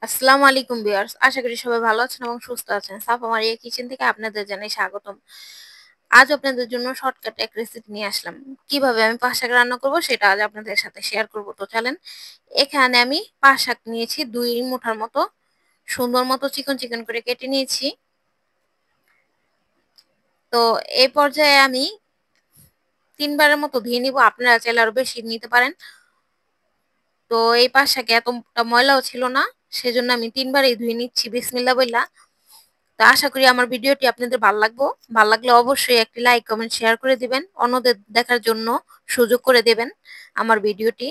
আসসালামু আলাইকুম ভিউয়ার্স, আশা করি সবাই ভালো আছেন এবং সুস্থ আছেন। সাফা মারিয়া কিচেন থেকে আপনাদের জানাই স্বাগতম। আজ আপনাদের জন্য শর্টকাট এক রেসিপি নিয়ে আসলাম। কিভাবে আমি পাঁচ শাক রান্না করব সেটা আজ আপনাদের সাথে শেয়ার করব। তো চলেন, এখানে আমি পাঁচ শাক নিয়েছি 2 মুঠার মতো, সুন্দর মতো চিকন চিকন করে কেটে নিয়েছি। তো এই পর্যায়ে আমি 3বারের মতো ধুয়ে নিব, আপনারা চাইলে আরো বেশি নিতে পারেন। তো এই পাঁচ শাকে এতটা ময়লাও ছিল না, সেজন্য আমি 3বারই ধুয়ে নিচ্ছি বিসমিল্লাহ বইলা। তো আশা করি আমার ভিডিওটি আপনাদের ভালো লাগলে অবশ্যই একটি লাইক কমেন্ট শেয়ার করে দিবেন, অন্যদের দেখার জন্য সুযোগ করে দেবেন আমার ভিডিওটি।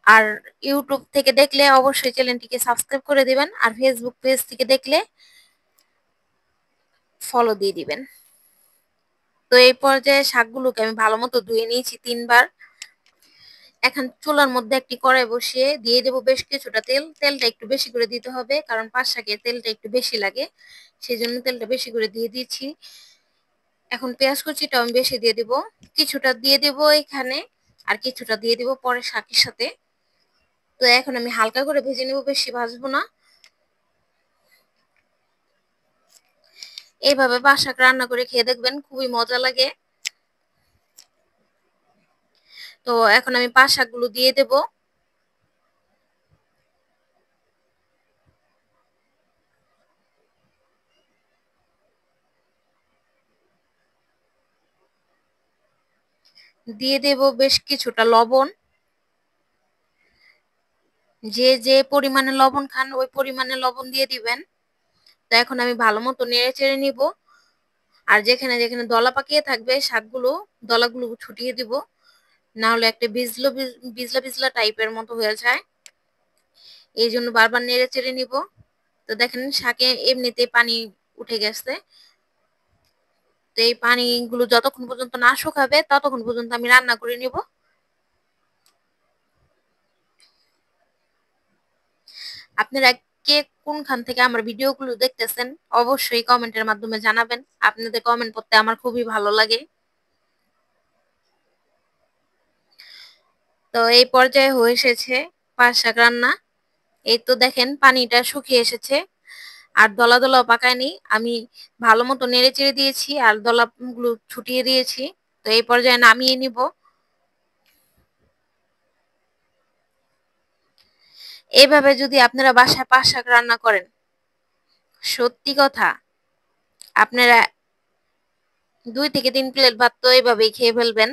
আর ইউটিউব থেকে দেখলে অবশ্যই চ্যানেলটিকে সাবস্ক্রাইব করে দিবেন, আর ফেসবুক পেজ থেকে দেখলে ফলো দিয়ে দিবেন। তো এই পর্যায়ে শাকগুলোকে আমি ভালো মতো ধুয়ে নিয়েছি 3বার। এখন চুলার মধ্যে একটি কড়াই বসিয়ে দিয়ে দেবো বেশ কিছুটা তেল। তেলটা একটু বেশি করে দিতে হবে, কারণ পাঁচ শাকে তেলটা একটু বেশি লাগে, সেই জন্য তেলটা বেশি করে দিয়ে দিয়েছি। এখন পেঁয়াজ কুচিটা আমি বেশি দিয়ে দিব, কিছুটা দিয়ে দিব এখানে, আর কিছুটা দিয়ে দিব পরে শাকের সাথে। তো এখন আমি হালকা করে ভেজে নেব, বেশি ভাজবো না। এইভাবে পাঁচ শাক রান্না করে খেয়ে দেখবেন, খুবই মজা লাগে। তো এখন আমি পাঁচ শাকগুলো দিয়ে দেব। দিয়ে দেব বেশ কিছুটা লবণ, যে যে পরিমাণে লবণ খান ওই পরিমাণে লবণ দিয়ে দিবেন। তো এখন আমি ভালো মতো নেড়ে চেড়ে নিব, আর যেখানে যেখানে দলা পাকিয়ে থাকবে শাকগুলো, দলাগুলো ছুটিয়ে দিব, না হলে একটা বিজলা বিজলা টাইপের মতো হয়ে যায়। এই জন্য বারবার নেড়ে চেড়ে নিব। তো দেখেন শাকে এমনিতে পানি উঠে গেছে। তো এই পানিগুলো যতক্ষণ পর্যন্ত না শুকাবে ততক্ষণ পর্যন্ত আমি রান্না করে নিব। আপনারা কে কোনখান থেকে আমার ভিডিওগুলো দেখতেছেন অবশ্যই কমেন্টের মাধ্যমে জানাবেন। আপনাদের কমেন্ট পড়তে আমার খুবই ভালো লাগে। তো এই পর্যায়ে হয়ে এসেছে পাঁচ শাক রান্না। এই তো দেখেন পানিটা শুকিয়ে এসেছে, আর দলা দলাও পাকায়নি। আমি ভালো মতো নেড়ে চেড়ে দিয়েছি আর দলাগুলো ছুটিয়ে দিয়েছি। তো এই পর্যায়ে নামিয়ে নিব। এইভাবে যদি আপনারা বাসায় পাঁচ শাক রান্না করেন, সত্যি কথা, আপনারা 2 থেকে 3 প্লেট ভাত তো এইভাবেই খেয়ে ফেলবেন,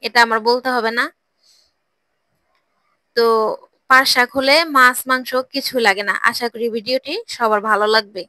এটা আমার বলতে হবে না। তো পাঁচ শাক হলে মাছ মাংস কিছু লাগে না। আশা করি ভিডিওটি সবার ভালো লাগবে।